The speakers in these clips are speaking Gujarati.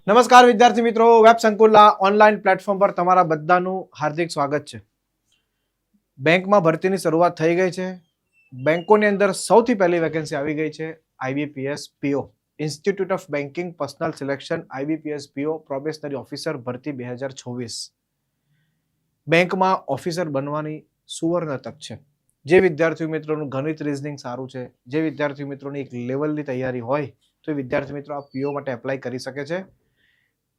નમસ્કાર વિદ્યાર્થી મિત્રો, વેબ સંકુલના ઓનલાઈન પ્લેટફોર્મ પર તમારા બધાનું હાર્દિક સ્વાગત છે. બેંકમાં ભરતીની શરૂઆત થઈ ગઈ છે. બેંકોની અંદર સૌથી પહેલી વેકેન્સી આવી ગઈ છે આઈબીપીએસ પીઓ, institute of banking personal selection IBPS પીઓ પ્રોબેશનરી ઓફિસર ભરતી 2026. બેંકમાં ઓફિસર બનવાની સુવર્ણ તક છે. જે વિદ્યાર્થી મિત્રોનું ગણિત રીઝનિંગ સારું છે, જે વિદ્યાર્થી મિત્રોની એક લેવલની તૈયારી હોય તો એ વિદ્યાર્થી મિત્રો આ પીઓ માટે એપ્લાય કરી શકે છે.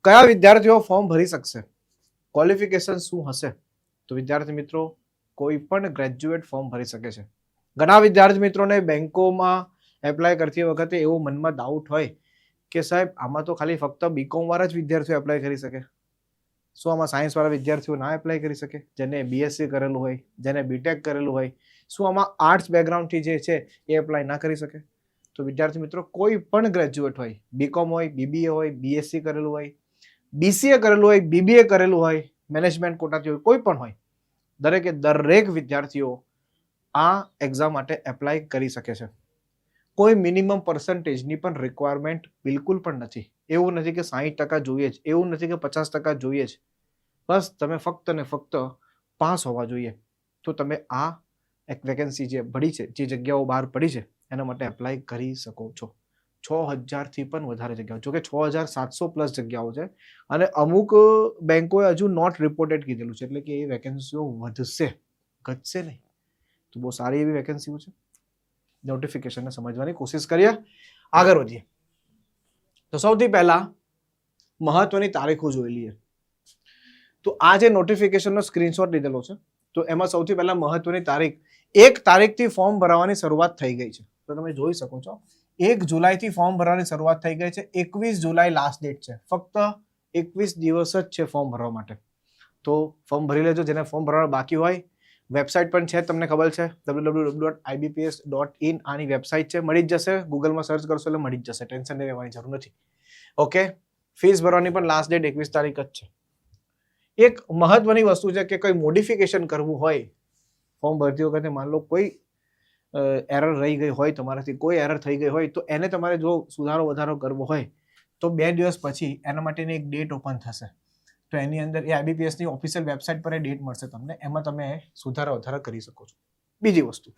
કયા વિદ્યાર્થીઓ ફોર્મ ભરી શકશે, ક્વોલિફિકેશન શું હશે? તો વિદ્યાર્થી મિત્રો કોઈ પણ ગ્રેજ્યુએટ ફોર્મ ભરી શકે છે. ઘણા વિદ્યાર્થી મિત્રોને બેંકોમાં એપ્લાય કરતી વખતે એવો મનમાં ડાઉટ હોય કે સાહેબ આમાં તો ખાલી ફક્ત બીકોમ વાળા જ વિદ્યાર્થીઓ એપ્લાય કરી શકે, શું આમાં સાયન્સ વાળા વિદ્યાર્થીઓ ના એપ્લાય કરી શકે? જેને બીએસસી કરેલું હોય, જેને બીટેક કરેલું હોય, શું આમાં આર્ટ્સ બેકગ્રાઉન્ડથી જે છે એ એપ્લાય ના કરી શકે? તો વિદ્યાર્થી મિત્રો કોઈ પણ ગ્રેજ્યુએટ હોય, બીકોમ હોય, બીબીએ હોય, બીએસસી કરેલું હોય, બીસીએ કરેલું હોય, બીબીએ કરેલું હોય, મેનેજમેન્ટ કોટાથી હોય, કોઈ પણ હોય, દરેક વિદ્યાર્થીઓ આ એક્ઝામ માટે એપ્લાય કરી શકે છે. કોઈ મિનિમમ પર્સન્ટેજની પણ રિક્વાયરમેન્ટ બિલકુલ પણ નથી. એવું નથી કે 60% જોઈએ જ, એવું નથી કે 50% જોઈએ જ. બસ તમે ફક્ત ને ફક્ત પાસ હોવા જોઈએ તો તમે આ એક વેકેન્સી જે ભરી છે, જે જગ્યાઓ બહાર પડી છે એના માટે એપ્લાય કરી શકો છો. 6000થી પણ વધારે જગ્યાઓ, જોકે 6700+ જગ્યાઓ છે અને અમુક બેંકોએ હજુ નોટ રિપોર્ટેડ કીધેલું છે, એટલે કે એ વેકેન્સીઓ વધશે, ઘટશે નહીં. તો બહુ સારી એવી વેકેન્સીઓ છે. નોટિફિકેશનને સમજવાની કોશિશ કરીએ, આગળ વધીએ. તો સૌથી પહેલા મહત્વની તારીખો જોઈ લઈએ. તો આ જે નોટિફિકેશનનો સ્ક્રીનશોટ લીધેલો છે, તો એમાં સૌથી પહેલા મહત્વની તારીખ 1 તારીખથી ફોર્મ ભરવાની શરૂઆત થઈ ગઈ છે. તો તમે જોઈ શકો છો 1 જુલાઈથી ફોર્મ ભરવાની શરૂઆત થઈ ગઈ છે. 21 જુલાઈ લાસ્ટ ડેટ છે. ફક્ત 21 દિવસ જ છે ફોર્મ ભરવા માટે. તો ફોર્મ ભરી લેજો. જેને ફોર્મ ભરવા બાકી હોય, વેબસાઇટ પણ છે, તમને ખબર છે, www.ibps.in આની વેબસાઇટ છે, મળી જ જશે. ગૂગલમાં સર્ચ કરશો એટલે મળી જ જશે, ટેન્શન નહીં લેવાની જરૂર નથી. ઓકે, ફીસ ભરવાની પણ લાસ્ટ ડેટ 21 તારીખ જ છે. એક મહત્વની વસ્તુ છે કે કોઈ મોડિફિકેશન કરવું હોય ફોર્મ ભરતી વખતે, માન લો કોઈ એરર રહી ગઈ હોય, તમારાથી કોઈ એરર થઈ ગઈ હોય, તો એને તમારે જો સુધારો વધારો કરવો હોય તો 2 દિવસ પછી એના માટેની એક ડેટ ઓપન થશે. તો એની અંદર એ આઈબીપીએસની ઓફિશિયલ વેબસાઇટ પર એ ડેટ મળશે તમને, એમાં તમે સુધારા વધારા કરી શકો છો. બીજી વસ્તુ,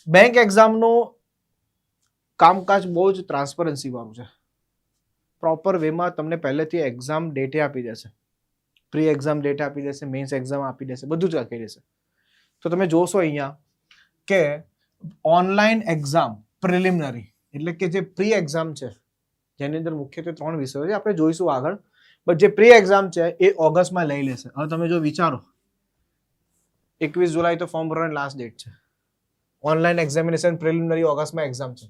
બેંક એક્ઝામનું કામકાજ બહુ જ ટ્રાન્સપરન્સી વાળું છે. પ્રોપર વેમાં તમને પહેલેથી એક્ઝામ ડેટે આપી દેશે, પ્રી એક્ઝામ ડેટ આપી દેશે, મેન્સ એક્ઝામ આપી દેશે, બધું જ આપી દેશે. તો તમે જોશો અહીંયા કે ઓનલાઈન એક્ઝામ પ્રિલિમિનરી, એટલે કે જે પ્રી એક્ઝામ છે, જેની અંદર મુખ્યત્વે 3 વિષયો છે, આપણે જોઈશું આગળ, બટ જે પ્રી એક્ઝામ છે એ ઓગસ્ટમાં લઈ લેશે. હવે તમે જો વિચારો, 21 જુલાઈ તો ફોર્મ ભરવાની લાસ્ટ ડેટ છે, ઓનલાઈન એક્ઝામિનેશન પ્રિલિમિનરી ઓગસ્ટમાં એક્ઝામ છે,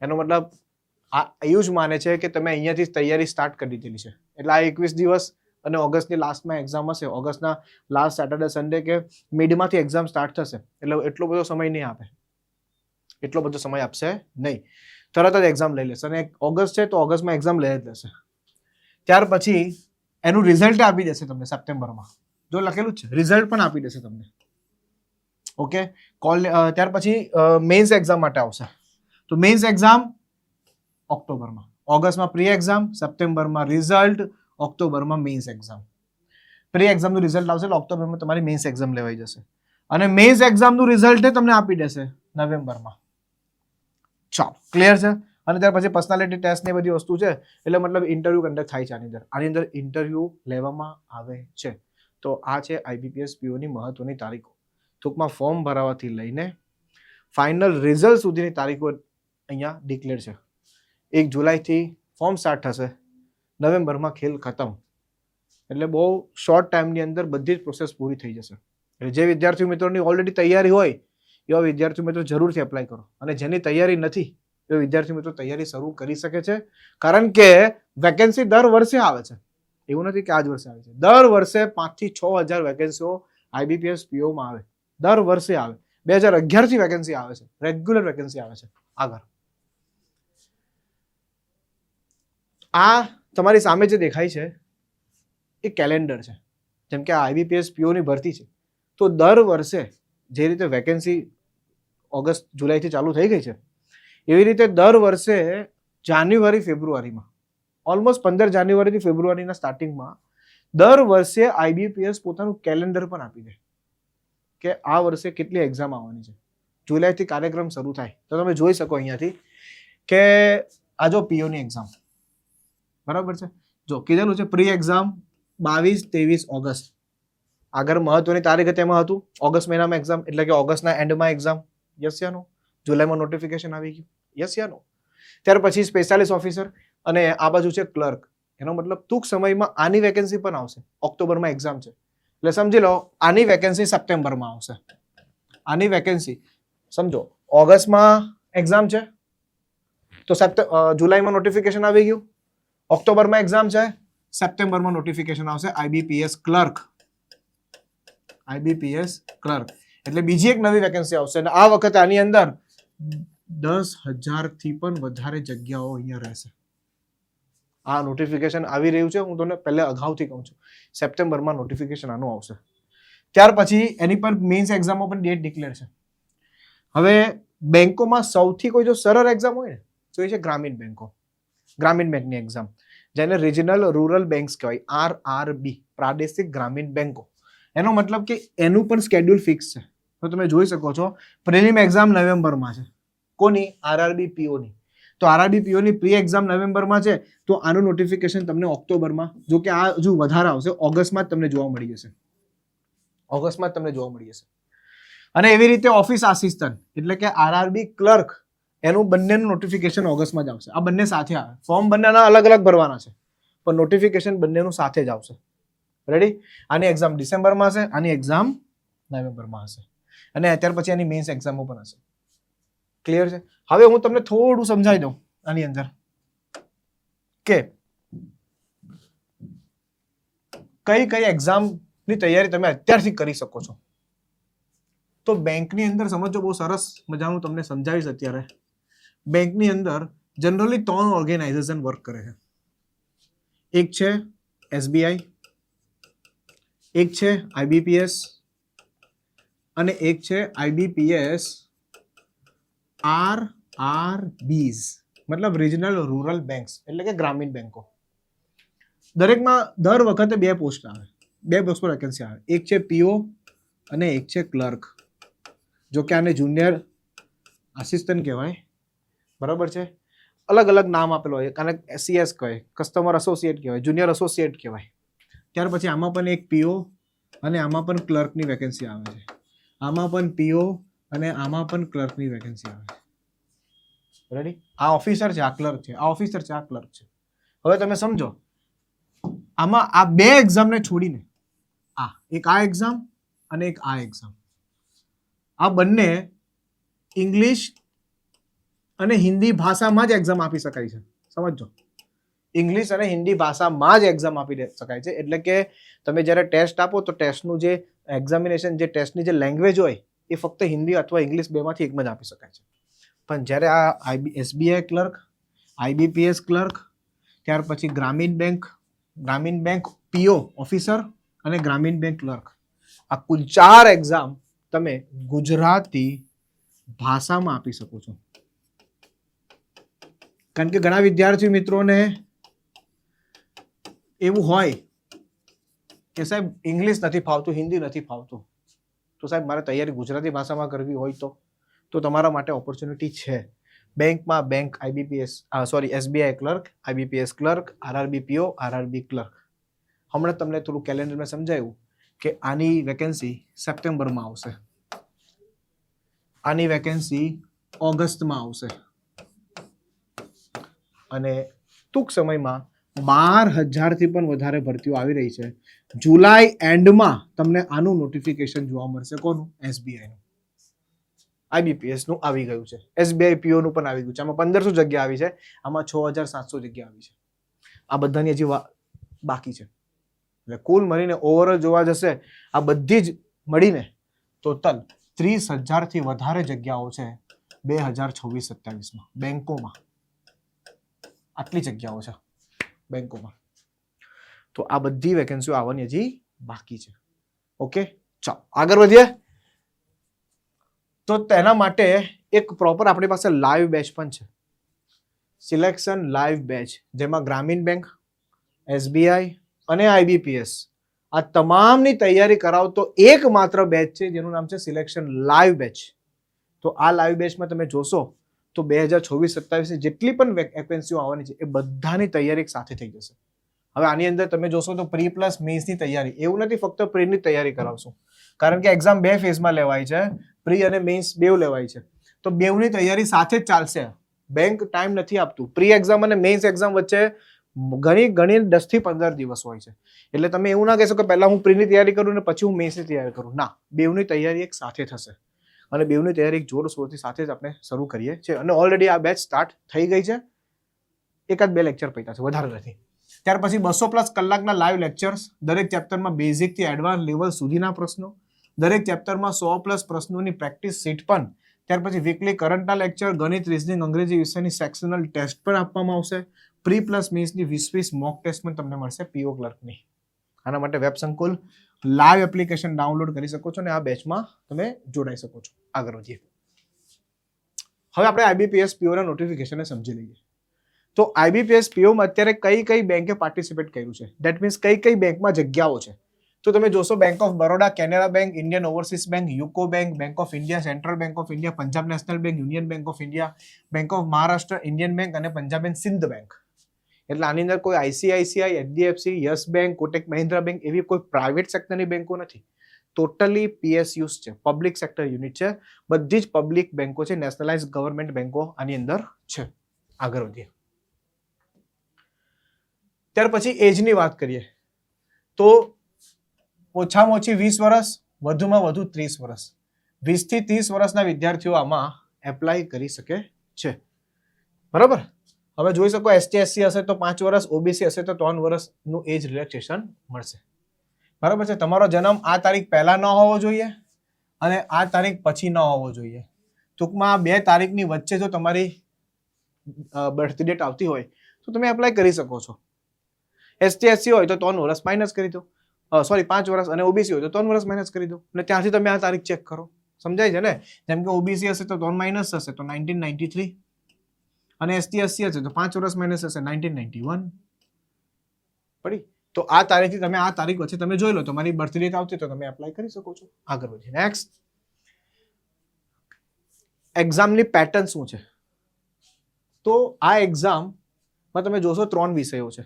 એનો મતલબ આ એવું જ માને છે કે તમે અહીંયાથી તૈયારી સ્ટાર્ટ કરી દીધેલી છે. એટલે આ 21 દિવસ અને ઓગસ્ટની લાસ્ટમાં એક્ઝામ હશે, ઓગસ્ટના લાસ્ટ સેટરડે સન્ડે કે મિડમાંથી એક્ઝામ સ્ટાર્ટ થશે, એટલે એટલો બધો સમય નહીં આપે, એટલો બધો સમય આપશે નહીં, તરત જ એક્ઝામ લઈ લેશે. અને ઓગસ્ટ છે તો ઓગસ્ટમાં એક્ઝામ લઈ જ લેશે. ત્યાર પછી એનું રિઝલ્ટ આપી દેશે તમને સપ્ટેમ્બરમાં, જો લખેલું જ છે, રિઝલ્ટ પણ આપી દેશે તમને. ઓકે, ત્યાર પછી મેન્સ એક્ઝામ માટે આવશે. તો મેન્સ એક્ઝામ ઓક્ટોબરમાં, ઓગસ્ટમાં પ્રી એક્ઝામ, સપ્ટેમ્બરમાં રિઝલ્ટ, ઓક્ટોબરમાં મેન્સ એક્ઝામ. પ્રી એક્ઝામનું રિઝલ્ટ આવશે એટલે ઓક્ટોબરમાં તમારી મેન્સ એક્ઝામ લેવાઈ જશે અને મેન્સ એક્ઝામનું રિઝલ્ટ તમને આપી દેશે નવેમ્બરમાં. ચાલો, ક્લિયર છે. અને ત્યાર પછી પર્સનાલિટી ટેસ્ટ ને બધી વસ્તુ છે, એટલે મતલબ ઇન્ટરવ્યુ કન્ડક્ટ થાય છે આની અંદર ઇન્ટરવ્યુ લેવામાં આવે છે. તો આ છે આઈબીપીએસ પીઓની મહત્વની તારીખો. ટૂંકમાં ફોર્મ ભરાવાથી લઈને ફાઇનલ રિઝલ્ટ સુધીની તારીખો અહીંયા ડિક્લેર છે. 1 જુલાઈથી ફોર્મ સ્ટાર્ટ થશે, નવેમ્બરમાં ખેલ ખતમ, એટલે બહુ શોર્ટ ટાઈમની અંદર બધી જ પ્રોસેસ પૂરી થઈ જશે. એટલે જે વિદ્યાર્થી મિત્રોની ઓલરેડી તૈયારી હોય એવા વિદ્યાર્થી મિત્રો જરૂરથી એપ્લાય કરો, અને જેની તૈયારી નથી એ વિદ્યાર્થી મિત્રો તૈયારી શરૂ કરી શકે છે, કારણ કે વેકેન્સી દર વર્ષે આવે છે. એવું નથી કે આ જ વર્ષે આવે છે, દર વર્ષે 5 થી 6000 વેકેન્સીઓ આઈબીપીએસ પીઓમાં આવે, દર વર્ષે આવે. 2011થી વેકેન્સી આવે છે, રેગ્યુલર વેકેન્સી આવે છે. આગળ આ તમારી સામે જે દેખાય છે એ કેલેન્ડર છે. જેમ કે આ આઈબીપીએસ પીઓની ભરતી છે, તો દર વર્ષે જે રીતે વેકેન્સી ઓગસ્ટ જુલાઈથી ચાલુ થઈ ગઈ છે, એવી રીતે દર વર્ષે જાન્યુઆરી ફેબ્રુઆરીમાં ઓલમોસ્ટ 15 જાન્યુઆરીથી ફેબ્રુઆરીના સ્ટાર્ટિંગમાં દર વર્ષે આઈબીપીએસ પોતાનું કેલેન્ડર પણ આપી દે કે આ વર્ષે કેટલી એક્ઝામ આવવાની છે. જુલાઈથી કાર્યક્રમ શરૂ થાય તો તમે જોઈ શકો અહીંયાથી કે આ જો પીઓની એક્ઝામ બરાબર છે. જો કીધેલું છે પ્રી એક્ઝામ 22-23 ઓગસ્ટ. આગળ મહત્વની તારીખ તેમાં હતું ઓગસ્ટ મહિનામાં એક્ઝામ, એટલે કે ઓગસ્ટના એન્ડમાં એક્ઝામ. યસ યા નો? જુલાઈમાં નોટિફિકેશન આવી ગયું. યસ યા નો? ત્યાર પછી સ્પેશિયાલિસ્ટ ઓફિસર અને આ બાજુ છે ક્લર્ક. એનો મતલબ ટૂંક સમયમાં આની વેકેન્સી પણ આવશે. ઓક્ટોબરમાં એક્ઝામ છે એટલે સમજી લો આની વેકેન્સી સપ્ટેમ્બરમાં આવશે. આની વેકેન્સી સમજો ઓગસ્ટમાં એક્ઝામ છે તો જુલાઈમાં નોટિફિકેશન આવી ગયું. ઓક્ટોબરમાં એક્ઝામ છે, સપ્ટેમ્બરમાં નોટિફિકેશન આવશે આઈબીપીએસ ક્લર્ક. આઈબીપીએસ ક્લર્ક એટલે બીજી એક નવી વેકેન્સી આવશે અને આ વખતે આની અંદર 10,000 થી પણ વધારે જગ્યાઓ અહીંયા રહેશે. આ નોટિફિકેશન આવી રહ્યું છે, હું તમને પહેલા અગાઉથી કહું છું, સપ્ટેમ્બરમાં નોટિફિકેશન આનું આવશે. ત્યાર પછી એની પર મેઇન્સ એક્ઝામો પણ ડેટ ડિક્લેર છે. હવે બેંકોમાં સૌથી કોઈ જો સરળ એક્ઝામ હોય ને તો એ છે ગ્રામીણ બેંકો. ગ્રામીણ બેંકની એક્ઝામ જેને રિજનલ રૂરલ બેંક્સ કહેવાય, આરઆરબી, પ્રાદેશિક ગ્રામીણ બેંકો. એનો મતલબ કે એનું પણ સ્કેડ્યુલ ફિક્સ છે. તો તમે જોઈ શકો છો પ્રિલિમ એક્ઝામ નવેમ્બરમાં છે. કોની? આરઆરબી પીઓની. તો આરઆરબી પીઓની પ્રી એક્ઝામ નવેમ્બરમાં છે તો આનું નોટિફિકેશન તમને ઓક્ટોબરમાં, જો કે આ હજુ વધારે આવશે, ઓગસ્ટમાં જ તમને જોવા મળી જશે. ઓગસ્ટમાં જ તમને જોવા મળી જશે. અને એવી રીતે ઓફિસ આસિસ્ટન્ટ એટલે કે આરઆરબી ક્લર્ક, એનું બંનેનું નોટિફિકેશન ઓગસ્ટમાં જ આવશે. આ બંને સાથે આવે. ફોર્મ બંનેના અલગ અલગ ભરવાના છે પણ નોટિફિકેશન બંનેનું સાથે જ આવશે. રેડી? આની એક્ઝામ ડિસેમ્બરમાં હશે, આની એક્ઝામ નવેમ્બરમાં હશે અને ત્યાર પછી આની મેઇન્સ એક્ઝામો પણ હશે. ક્લિયર છે? હવે હું તમને થોડું સમજાવી દઉં આની અંદર કે કઈ કઈ એક્ઝામની તૈયારી તમે અત્યારથી કરી શકો છો. તો બેંકની અંદર સમજો, બહુ સરસ મજાનું તમને સમજાવીશ અત્યારે. બેંકની અંદર જનરલી 3 ઓર્ગેનાઇઝેશન વર્ક કરે છે. એક છે એસબીઆઈ, એક છે આઈબીપીએસ અને એક છે આઈબીપીએસ આરઆરબીઝ, મતલબ રિજનલ રૂરલ બેંક્સ એટલે કે ગ્રામીણ બેંકો. દરેકમાં દર વખતે 2 પોસ્ટ આવે, 2 પોસ્ટ પર વેકેન્સી આવે. એક છે પીઓ અને એક છે ક્લર્ક. જો કે આને જુનિયર આસિસ્ટન્ટ કહેવાય, બરાબર છે. અલગ અલગ નામ આપેલો હોય, આને સીએસ કહેવાય, કસ્ટમર એસોસિએટ કહેવાય, જુનિયર એસોસિએટ કહેવાય. ત્યાર પછી આમાં પણ એક પીઓ અને આમાં પણ ક્લર્કની વેકેન્સી આવે છે. આમાં પણ પીઓ અને આમાં પણ ક્લર્કની વેકેન્સી આવે છે. રેડી? આ ઓફિસર છે, આ ક્લર્ક છે, આ ઓફિસર છે, આ ક્લર્ક છે. હવે તમે સમજો આમાં આ 2 એક્ઝામને છોડીને એક આ એક્ઝામ અને એક આ એક્ઝામ, આ બંને ઇંગ્લિશ અને હિન્દી ભાષામાં જ એક્ઝામ આપી શકાય છે. સમજો, ઇંગ્લિશ અને હિન્દી ભાષામાં જ એક્ઝામ આપી શકાય છે. એટલે કે તમે જ્યારે ટેસ્ટ આપો તો ટેસ્ટનું જે એક્ઝામિનેશન, જે ટેસ્ટની જે લેંગ્વેજ હોય એ ફક્ત હિન્દી અથવા ઇંગ્લિશ બેમાંથી એકમાં જ આપી શકાય છે. પણ જ્યારે આ એસબીઆઈ ક્લર્ક, આઈબીપીએસ ક્લર્ક, ત્યાર પછી ગ્રામીણ બેંક પીઓ ઓફિસર અને ગ્રામીણ બેંક ક્લર્ક, આ કુલ 4 એક્ઝામ તમે ગુજરાતી ભાષામાં આપી શકો છો. કારણ કે ઘણા વિદ્યાર્થી મિત્રોને એવું હોય કે સાહેબ ઇંગ્લિશ નથી ફાવતું, હિન્દી નથી ફાવતું, તો સાહેબ મારે તૈયારી ગુજરાતી ભાષામાં કરવી હોય તો તમારા માટે ઓપોર્ચ્યુનિટી છે. બેંકમાં bank SBI clerk, IBPS clerk, RRB પીઓ, આરઆરબી ક્લર્ક. હમણાં તમને થોડું કેલેન્ડરમાં સમજાયું કે આની વેકેન્સી સપ્ટેમ્બરમાં આવશે, આની વેકેન્સી ઓગસ્ટમાં આવશે અને ટૂંક સમયમાં 12,000 થી પણ વધારે ભરતીઓ આવી રહી છે. જુલાઈ એન્ડમાં તમને આનું નોટિફિકેશન જોવા મળશે. કોનું? એસબીઆઈનું. આઈબીપીએસ નું આવી ગયું છે, એસબીઆઈ પીઓ નું પણ આવી ગયું છે. આમાં 1500 જગ્યા આવી છે, આમાં 6,700 જગ્યા આવી છે. આ બધાની હજી બાકી છે. એટલે કુલ મળીને ઓવરઓલ જોવા જશે આ બધી જ મળીને ટોટલ 30,000 થી વધારે જગ્યાઓ છે 2026-27માં બેંકોમાં. આટલી જગ્યાઓ છે બેંકોમાં. તો આ બધી વેકેન્સીઓ આવવાની હજી બાકી છે. ઓકે, ચાલો આગળ વધીએ. તો તેના માટે એક પ્રોપર આપણી પાસે લાઈવ બેચ પણ છે. સિલેક્શન લાઈવ બેચ, જેમાં ગ્રામીણ બેંક, SBI અને IBPS આ તમામની તૈયારી કરાવતો એકમાત્ર બેચ છે જેનું નામ છે સિલેક્શન લાઈવ બેચ. તો આ લાઈવ બેચમાં તમે જોશો તો 2024-27 જેટલી પણ વેકેન્સીઓ આવવાની છે એ બધાની તૈયારી સાથે થઈ જશે. હવે આની અંદર તમે જોશો તો પ્રી પ્લસ મેન્સની તૈયારી, એવું નથી ફક્ત પ્રીની તૈયારી કરાવશું, કારણ કે એક્ઝામ બે ફેઝમાં લેવાય છે, પ્રી અને મેન્સ બેવ લેવાય છે. તો બેવની તૈયારી સાથે જ ચાલશે. બેંક ટાઈમ નથી આપતું. પ્રી એક્ઝામ અને મેન્સ એક્ઝામ વચ્ચે ઘણી 10 થી 15 દિવસ હોય છે. એટલે તમે એવું ના કહેશો કે પહેલા હું પ્રીની તૈયારી કરું ને પછી હું મેન્સની તૈયારી કરું. ના, બેવની તૈયારી એક સાથે થશે અને બેવની તૈયારી એક જોરશોરથી સાથે જ આપણે શરૂ કરીએ છીએ અને ઓલરેડી આ બેચ સ્ટાર્ટ થઈ ગઈ છે. એકાદ બે લેક્ચર પૈતા છે, વધારે નથી. ત્યાર પછી 200+ કલાકના લાઈવ લેક્ચર્સ, દરેક ચેપ્ટરમાં બેઝિકથી એડવાન્સ લેવલ સુધીના પ્રશ્નો, દરેક ચેપ્ટરમાં 100+ પ્રશ્નોની પ્રેક્ટિસ સીટ પણ, ત્યાર પછી વીકલી કરંટના લેક્ચર, ગણિત, રીઝનિંગ, અંગ્રેજી વિષયની સેક્શનલ ટેસ્ટ પણ આપવામાં આવશે. પ્રી પ્લસ મેન્સની 20 મોક ટેસ્ટ પણ તમને મળશે પીઓ ક્લર્કની. આના માટે વેબ સંકુલ લાઈવ એપ્લિકેશન ડાઉનલોડ કરી શકો છો અને આ બેચમાં તમે જોડાઈ શકો છો. આગળ વધીએ. હવે આપણે IBPS PO ના નોટિફિકેશનને સમજી લઈએ. તો IBPS POમાં અત્યારે કઈ બેંકે પાર્ટિસિપેટ કર્યું છે, ધેટ મીન્સ કઈ બેંકમાં જગ્યાઓ છે. તો તમે જોશો bank of Baroda, Canara bank, Indian overseas bank, UCO bank, bank of India, central bank of India, Punjab national bank, union bank of India, bank of Maharashtra, Indian bank અને પંજાબ એન્ડ સિંધ બેંક. એટલે આની અંદર કોઈ ICICI, HDFC, yes bank, Kotak Mahindra bank એવી કોઈ પ્રાઇવેટ સેક્ટરની બેંકો નથી. ટોટલી PSUs છે, પબ્લિક સેક્ટર યુનિટ છે. બધી જ પબ્લિક બેંકો છે, નેશનલાઇઝ ગવર્મેન્ટ બેંકો આની અંદર છે. આગળ વધીએ. ત્યાર પછી એજની વાત કરીએ તો ઓછામાં ઓછી 20 વર્ષ, વધુમાં વધુ 30 વર્ષ, 20 થી 30 વર્ષના વિદ્યાર્થીઓ આમાં એપ્લાય કરી શકે છે. બરાબર. હવે જોઈ શકો ST SC હશે તો 5 વર્ષ, OBC હશે તો 3 વર્ષનું એજ રિલેક્સેશન મળશે. બરાબર છે. તમારો જન્મ આ તારીખ પહેલા ન હોવો જોઈએ અને આ તારીખ પછી ન હોવો જોઈએ. ટૂંકમાં આ 2 તારીખની વચ્ચે જો તમારી બર્થ ડેટ આવતી હોય તો તમે એપ્લાય કરી શકો છો. ST SC હોય તો 3 વર્ષ માઇનસ કરી દો, 5 વર્ષ, અને OBC હોય તો 3 વર્ષ માઇનસ કરી દો અને ત્યાંથી તમે આ તારીખ ચેક કરો. સમજાય છે ને? જેમ કે OBC હશે તો 3 માઇનસ હશે તો 1993 અને ST SC હશે તો 5 વર્ષ માઇનસ હશે 1991. પડી. તો આ તારીખથી તમે આ તારીખ વચ્ચે તમે જોઈ લો, તમારી બર્થ ડેટ આવતી તો તમે એપ્લાય કરી શકો છો. આગળ વધીએ. નેક્સ્ટ, એક્ઝામની પેટર્ન શું છે? તો આ એક્ઝામમાં તમે જોશો 3 વિષયો છે.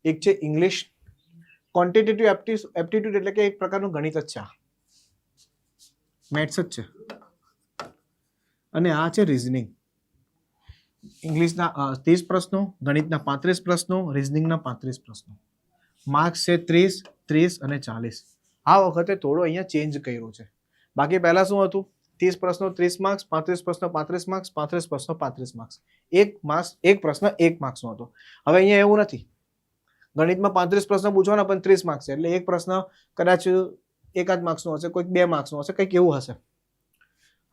એક છે ઇંગ્લિશ, ક્વોન્ટિટેટિવ એપ્ટિટ્યુડ એટલે કે એક પ્રકારનું ગણિત જ છે, મેથ્સ જ છે, અને આ છે રીઝનિંગ. ઇંગ્લિશના 30 પ્રશ્નો, ગણિતના 35 પ્રશ્નો, રીઝનિંગના 35 પ્રશ્નો. માર્ક્સ છે 30, 30 અને 40. આ વખતે થોડો અહીંયા ચેન્જ કર્યો છે. બાકી પહેલા શું હતું? 30 પ્રશ્નો 30 માર્ક્સ, 35 પ્રશ્નો 35 માર્ક્સ, 35 પ્રશ્નો 35 માર્ક્સ. એક પ્રશ્ન 1 માર્ક્સનો હતો. હવે અહીંયા એવું નથી. ગણિતમાં 35 પ્રશ્ન પૂછવાના પણ 30 માર્ક્સ છે, એટલે એક પ્રશ્ન કદાચ 1 માર્ક્સનો હશે, કોઈક 2 માર્ક્સનો હશે, કંઈક એવું હશે.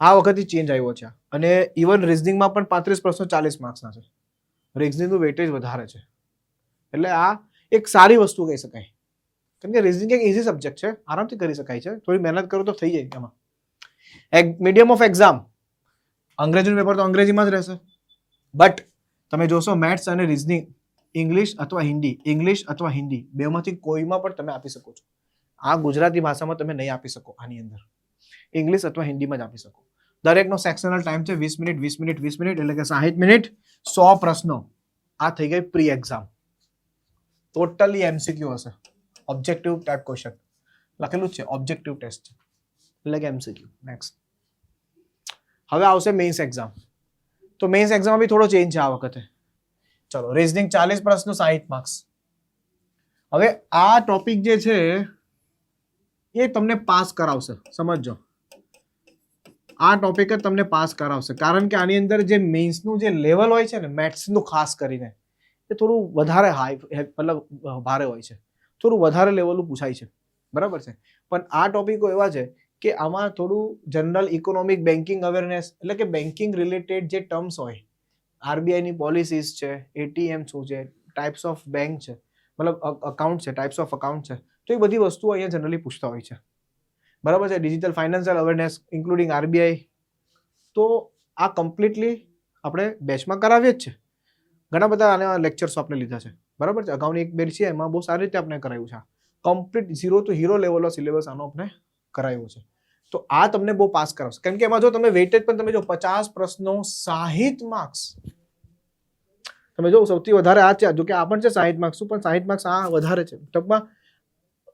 આ વખતે ચેન્જ આવ્યો છે. અને ઇવન રીઝનિંગમાં પણ 35 પ્રશ્નો 40 માર્ક્સના છે. રીઝનિંગનું વેટેજ વધારે છે. એટલે આ એક સારી વસ્તુ કહી શકાય, કેમ કે રીઝનિંગ એક ઇઝી સબ્જેક્ટ છે, આરામથી કરી શકાય છે. થોડી મહેનત કરો તો થઈ જાય. એમાં મીડિયમ ઓફ એક્ઝામ અંગ્રેજીનું પેપર તો અંગ્રેજીમાં જ રહેશે, બટ તમે જોશો મેથ્સ અને રીઝનિંગ ઇંગ્લિશ અથવા હિન્દી બેમાંથી કોઈમાં પણ તમે આપી શકો છો. આ ગુજરાતી ભાષામાં તમે નહીં આપી શકો. આની અંદર ઇંગ્લિશ અથવા હિન્દીમાં જ આપી શકો. દરેકનો સેક્શનલ ટાઈમ છે 20 મિનિટ 20 મિનિટ 20 મિનિટ, એટલે કે 60 મિનિટ, 100 પ્રશ્નો. આ થઈ ગઈ પ્રી એક્ઝામ. ટોટલી MCQ હશે, ઓબ્જેક્ટિવ ટાઈપ ક્વેશ્ચન લખેલું છે, ઓબ્જેક્ટિવ ટેસ્ટ છે, એટલે કે MCQ. નેક્સ્ટ, હવે આવશે મેઇન્સ એક્ઝામ. તો મેઇન્સ એક્ઝામમાં બી થોડો ચેન્જ છે આ વખતે. ચલો, રીઝનિંગ 40 પ્રશ્નો 60 માર્ક્સ. હવે આ ટોપિક જે છે એ તમને પાસ કરાવશે. સમજો, આ ટોપિક જ તમને પાસ કરાવશે, કારણ કે આની અંદર જે મેઇન્સનું જે લેવલ હોય છે ને, મેથ્સનું ખાસ કરીને, એ થોડું વધારે મતલબ ભારે હોય છે, થોડું વધારે લેવલનું પૂછાય છે. બરાબર છે. પણ આ ટોપિકો એવા છે કે આમાં થોડું જનરલ ઇકોનોમિક, બેન્કિંગ અવેરનેસ, એટલે કે બેન્કિંગ રિલેટેડ જે ટર્મ્સ હોય, RBIની પોલિસીસ છે, ATM શું છે, ટાઈપ્સ ઓફ બેંક છે, મતલબ અકાઉન્ટ છે, ટાઈપ્સ ઓફ અકાઉન્ટ છે, તો એ બધી વસ્તુઓ અહીંયા જનરલી પૂછતા હોય છે. બરાબર છે. Digital financial awareness including RBI. તો આ કમ્પ્લીટલી આપણે બેચમાં કરાવીએ જ છે. ઘણા બધા આના લેક્ચર્સ આપણે લીધા છે, બરાબર છે. અગાઉની એક બેચ છે એમાં બહુ સારી રીતે આપણે કરાયું છે. કમ્પ્લીટ 0 to હીરો લેવલનો સિલેબસ આનો આપણે કરાયો છે. તો આ તમને બહુ પાસ કરાવશે, કેમ કે એમાં જો તમે વેઇટેજ પણ તમે જો 50 પ્રશ્નો 60 માર્ક્સ, તમે જો સૌથી વધારે આ છે, જો કે આ પણ છે 60 માર્ક્સ, પણ 60 માર્ક્સ આ વધારે છે. ટૂંકમાં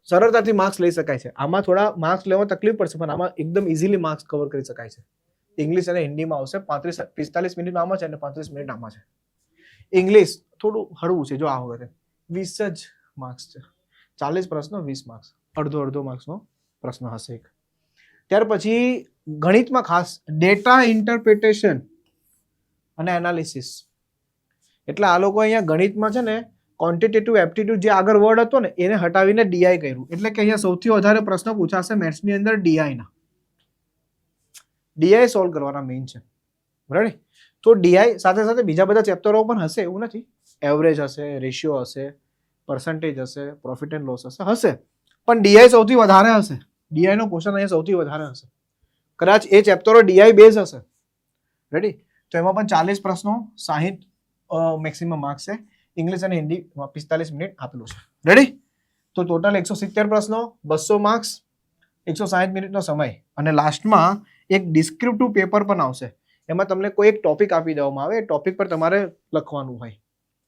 સરળતાથી માર્ક્સ લઈ શકાય છે. આમાં થોડા માર્ક્સ લેવા તકલીફ પડશે, પણ આમાં એકદમ ઇઝીલી માર્ક્સ કવર કરી શકાય છે. ઇંગ્લિશ અને હિન્દીમાં આવશે 45 મિનિટ આમાં છે અને 35 મિનિટ આમાં છે. ઇંગ્લિશ થોડું હળવું છે, જો આ વખતે 20 જ માર્ક્સ છે. 40 પ્રશ્નો 20 માર્ક્સ, અડધો માર્ક્સનો પ્રશ્ન હશે એક. ત્યાર પછી ગણિતમાં ખાસ ડેટા ઇન્ટરપ્રિટેશન અને એનાલિસિસ. એટલે આ લોકો અહીંયા ગણિતમાં છે ને ક્વોન્ટિટેટિવ એપ્ટિટ્યુડ જે આગળ વર્ડ હતો ને એને હટાવીને ડીઆઈ કર્યું. એટલે કે અહીંયા સૌથી વધારે પ્રશ્ન પૂછાશે મેથ્સની અંદર ડીઆઈ સોલ્વ કરવાના મેઇન છે. બરાબર. તો ડીઆઈ સાથે સાથે બીજા બધા ચેપ્ટરો પણ હશે, એવું નથી. એવરેજ હશે, રેશિયો હશે, પર્સન્ટેજ હશે, પ્રોફિટ એન્ડ લોસ હશે, પણ ડીઆઈ સૌથી વધારે હશે. ડીઆઈ નો ક્વેશ્ચન અહીંયા સૌથી વધારે હશે. કદાચ એ ચેપ્ટરો ડીઆઈ બેઝ હશે. રેડી. તો એમાં પણ 40 પ્રશ્નો 60 મેક્સિમમ માર્ક્સ છે. ઇંગ્લિશ અને હિન્દી 45 મિનિટ આપેલું છે. રેડી. તો ટોટલ 170 પ્રશ્નો, 200 માર્ક્સ, 160 મિનિટનો સમય, અને લાસ્ટમાં એક ડિસ્ક્રિપ્ટિવ પેપર પણ આવશે. એમાં તમને કોઈ એક ટોપિક આપી દેવામાં આવે, એ ટોપિક પર તમારે લખવાનું હોય,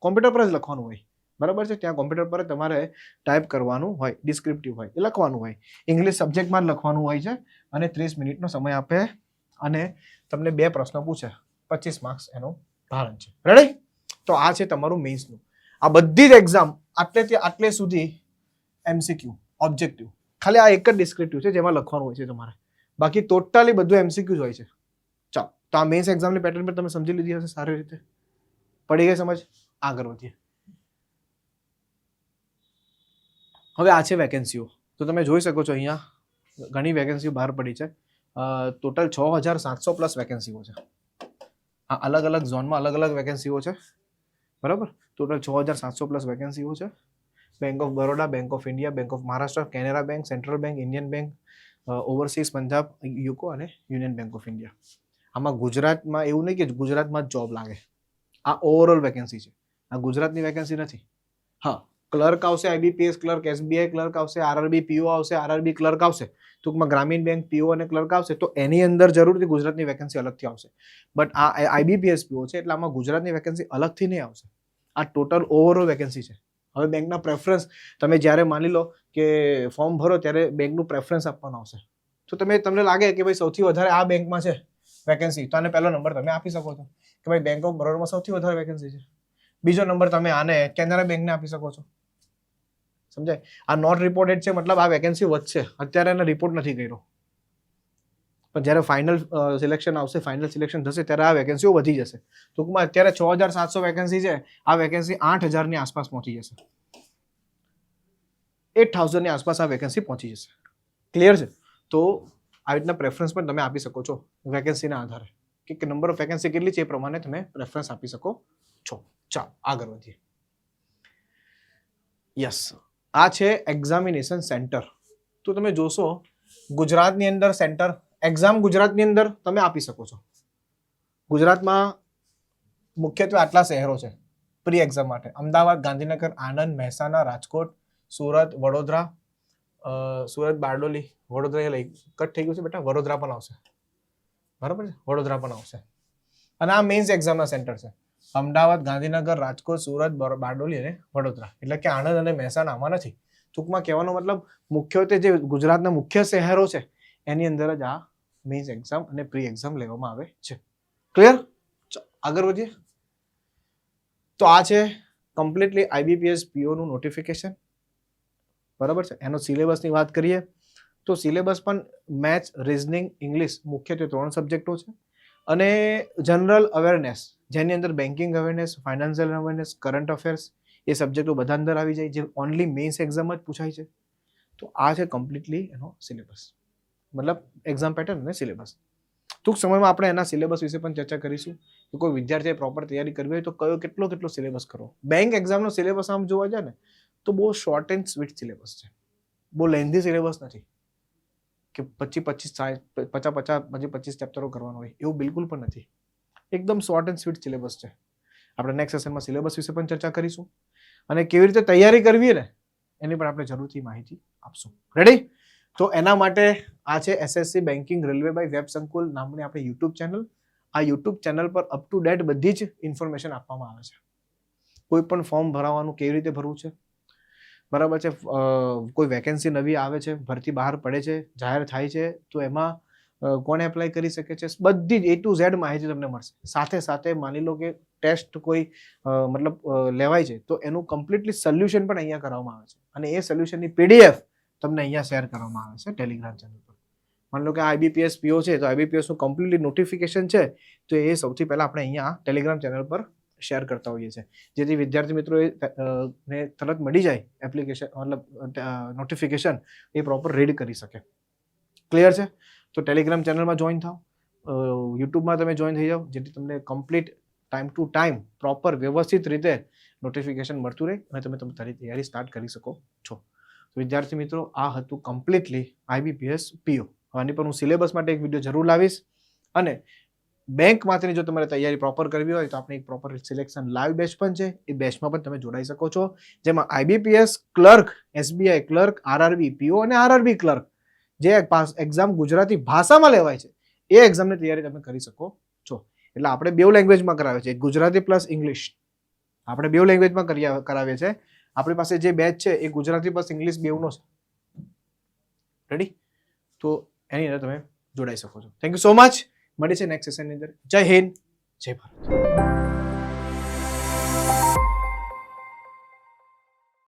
કોમ્પ્યુટર પર જ લખવાનું હોય. બરાબર છે. ત્યાં કોમ્પ્યુટર પર તમારે ટાઈપ કરવાનું હોય, ડિસ્ક્રિપ્ટિવ હોય એ લખવાનું હોય. ઇંગ્લિશ સબ્જેક્ટમાં જ લખવાનું હોય છે, અને 30 મિનિટનો સમય આપે, અને તમને 2 પ્રશ્નો પૂછે, 25 માર્ક્સ એનું ભારણ છે. રેડી. તો આ છે તમારું મેઇન્સનું. આ બધી જ એક્ઝામ આટલે સુધી એમસીક્યુ ઓબ્જેક્ટિવ, ખાલી આ એક જ ડિસ્ક્રિપ્ટિવ છે જેમાં લખવાનું હોય છે તમારે, બાકી ટોટલી બધું એમસીક્યુ જ હોય છે. ચાલો, તો આ મેઇન્સ એક્ઝામની પેટર્ન પર તમે સમજી લીધી હશે સારી રીતે. પડી ગઈ સમજ? આગળ વધીએ. હવે આ છે વેકેન્સીઓ. તો તમે જોઈ શકો છો અહીંયા ઘણી વેકેન્સીઓ બહાર પડી છે. ટોટલ 6700 પ્લસ વેકેન્સીઓ છે. આ અલગ અલગ ઝોનમાં અલગ અલગ વેકેન્સીઓ છે. બરાબર. ટોટલ 6700 પ્લસ વેકેન્સીઓ છે. Bank of Baroda, bank of India, bank of Maharashtra, Canara bank, central bank, Indian bank, overseas, Punjab, UCO અને યુનિયન બેંક ઓફ ઇન્ડિયા. આમાં ગુજરાતમાં એવું નહીં કે ગુજરાતમાં જ જોબ લાગે. આ ઓવરઓલ વેકેન્સી છે. આ ગુજરાતની વેકેન્સી નથી. હા, ક્લર્ક આવશે, આઈબીપીએસ ક્લર્ક, એસબીઆઈ ક્લર્ક આવશે, આરઆરબી પીઓ આવશે, આરઆરબી ક્લર્ક આવશે, ટૂંકમાં ગ્રામીણ બેંક પીઓ અને ક્લર્ક આવશે. તો એની અંદર જરૂરથી ગુજરાતની વેકેન્સી અલગથી આવશે. બટ આ આઈબીપીએસ પીઓ છે એટલે આમાં ગુજરાતની વેકેન્સી અલગથી નહીં આવશે. આ ટોટલ ઓવરઓલ વેકેન્સી છે. હવે બેંકના પ્રેફરન્સ તમે જ્યારે માની લો કે ફોર્મ ભરો ત્યારે બેંકનું પ્રેફરન્સ આપવાનું આવશે. તો તમને લાગે કે ભાઈ સૌથી વધારે આ બેંકમાં છે વેકેન્સી, તો આને પહેલો નંબર તમે આપી શકો છો કે ભાઈ બેંક ઓફ બરોડામાં સૌથી વધારે વેકેન્સી છે. બીજો નંબર તમે આને કેનેરા બેંકને આપી શકો છો. સમજાય? આ નોટ રિપોર્ટેડ છે, મતલબ આ વેકેન્સી વધશે. અત્યારે એને રિપોર્ટ નથી કર્યો, પણ જ્યારે ફાઇનલ સિલેક્શન આવશે, ફાઇનલ સિલેક્શન થશે ત્યારે આ વેકેન્સીઓ વધી જશે. ટૂંકમાં અત્યારે 6700 વેકેન્સી છે, આ વેકેન્સી 8000ની આસપાસ પહોંચી જશે. 8000ની આસપાસ આ વેકેન્સી પહોંચી જશે. ક્લિયર છે? તો આવી રીતના પ્રેફરન્સ પણ તમે આપી શકો છો વેકેન્સીના આધારે, કે નંબર ઓફ વેકેન્સી કેટલી છે એ પ્રમાણે તમે પ્રેફરન્સ આપી શકો છો. ચાલો આગળ વધીએ. યસ, આ છે એક્ઝામિનેશન સેન્ટર. તો તમે જોશો ગુજરાતની અંદર સેન્ટર એક્ઝામ ગુજરાતની અંદર તમે આપી શકો છો. ગુજરાતમાં મુખ્યત્વે આટલા શહેરો છે પ્રી એક્ઝામ માટે: અમદાવાદ, ગાંધીનગર, આણંદ, મહેસાણા, રાજકોટ, સુરત, વડોદરા, સુરત, બારડોલી, વડોદરા લઈ કટ થઈ ગયું છે બેટા, વડોદરા પણ આવશે. બરાબર છે, વડોદરા પણ આવશે. અને આ મેઇન્સ એક્ઝામના સેન્ટર છે: અમદાવાદ, ગાંધીનગર, રાજકોટ, સુરત, બારડોલી અને વડોદરા. એટલે કે આણંદ અને મહેસાણા આમાં નથી. ટૂંકમાં કહેવાનો મતલબ મુખ્યત્વે જે ગુજરાતના મુખ્ય શહેરો છે એની અંદર જ આ મેઇન્સ એક્ઝામ અને પ્રી એક્ઝામ લેવામાં આવે છે. ક્લિયર? આગળ વધીએ. તો આ છે કમ્પ્લીટલી આઈબીપીએસ પીઓનું નોટિફિકેશન. બરાબર છે. એનો સિલેબસની વાત કરીએ તો સિલેબસ પણ મેથ્સ, રીઝનિંગ, ઇંગ્લિશ મુખ્યત્વે 3 સબ્જેક્ટો છે, અને જનરલ અવેરનેસ જેની અંદર banking awareness, financial awareness, current affairs એ સબ્જેક્ટો બધા અંદર આવી જાય, જે ઓનલી મેઇન્સ એક્ઝામ જ પૂછાય છે. તો આ છે કમ્પ્લીટલી એનો સિલેબસ, મતલબ એક્ઝામ પેટર્ન અને સિલેબસ. ટૂંક સમયમાં આપણે એના સિલેબસ વિશે પણ ચર્ચા કરીશું કે કોઈ વિદ્યાર્થીએ પ્રોપર તૈયારી કરવી હોય તો કેટલો સિલેબસ કરવો. બેંક એક્ઝામનો સિલેબસ આમ જોવા જાય ને તો બહુ શોર્ટ એન્ડ સ્વીટ સિલેબસ છે, બહુ લેન્ધી સિલેબસ નથી કે 25 ચેપ્ટરો કરવાનો હોય, એવું બિલકુલ પણ નથી. એકદમ શોર્ટ એન્ડ સ્વીટ સિલેબસ છે. આપણે નેક્સ્ટ સેશનમાં સિલેબસ વિશે પણ ચર્ચા કરીશું અને કેવી રીતે તૈયારી કરવી ને એની પણ આપણે જરૂરથી માહિતી આપશું. રેડી? તો એના માટે આ છે SSC banking railway by web Sankul નામની આપણી યુટ્યુબ ચેનલ. આ યુટ્યુબ ચેનલ પર અપ ટુ ડેટ બધી જ ઇન્ફોર્મેશન આપવામાં આવે છે. કોઈ પણ ફોર્મ ભરાવાનું કેવી રીતે ભરવું છે, બરાબર છે, કોઈ વેકેન્સી નવી આવે છે, ભરતી બહાર પડે છે, જાહેર થાય છે તો એમાં કોને એપ્લાય કરી શકે છે, બધી જ A to Z માહિતી તમને મળશે. સાથે સાથે માની લો કે ટેસ્ટ કોઈ મતલબ લેવાય છે તો એનું કમ્પ્લીટલી સોલ્યુશન પણ અહીંયા કરવામાં આવે છે અને એ સોલ્યુશનની PDF તમને અહીંયા શેર કરવામાં આવે છે ટેલિગ્રામ ચેનલ પર. માની લો કે IBPS PO છે તો IBPS નું કમ્પ્લીટલી નોટિફિકેશન છે તો એ સૌથી પહેલા આપણે અહીંયા ટેલિગ્રામ ચેનલ પર શેર કરતા હોઈએ છીએ, જેથી વિદ્યાર્થી મિત્રો ને તરત મળી જાય એપ્લિકેશન મતલબ નોટિફિકેશન એ પ્રોપર રીડ કરી શકે. ક્લિયર છે? તો ટેલિગ્રામ ચેનલમાં જોઈન થાઓ, યુટ્યુબમાં તમે જોઈન થઈ જાઓ, જેથી તમને complete time to time proper વ્યવસ્થિત રીતે નોટિફિકેશન મળતું રહે અને તમે તમારી તૈયારી સ્ટાર્ટ કરી શકો છો. વિદ્યાર્થી મિત્રો, આ હતું કમ્પ્લીટલી IBPS PO. આની પર હું સિલેબસ માટે એક વિડીયો જરૂર લાવીશ અને બેંક માટેની જો તમારે તૈયારી પ્રોપર કરવી હોય તો આપણે એક પ્રોપર સિલેક્શન લાઈવ બેચ પણ છે, એ બેચમાં પણ તમે જોડાઈ શકો છો, જેમાં IBPS clerk, SBI clerk, RRB PO અને RRB ક્લર્ક જે એક્ઝામ ગુજરાતી ભાષામાં લેવાય છે એ એક્ઝામની તૈયારી તમે કરી શકો છો. એટલે આપણે બે લેંગ્વેજમાં કરાવે છે, ગુજરાતી પ્લસ ઇંગ્લિશ. આપણે બે લેંગ્વેજમાં કરાવીએ છીએ. આપણી પાસે જે બેચ છે એ ગુજરાતી પ્લસ ઇંગ્લિશ બેવનો છે. રેડી? તો એની અંદર તમે જોડાઈ શકો છો. Thank you so much. મળી છે નેક્સ્ટ સેશનની અંદર. જય હિન્દ, જય ભારત.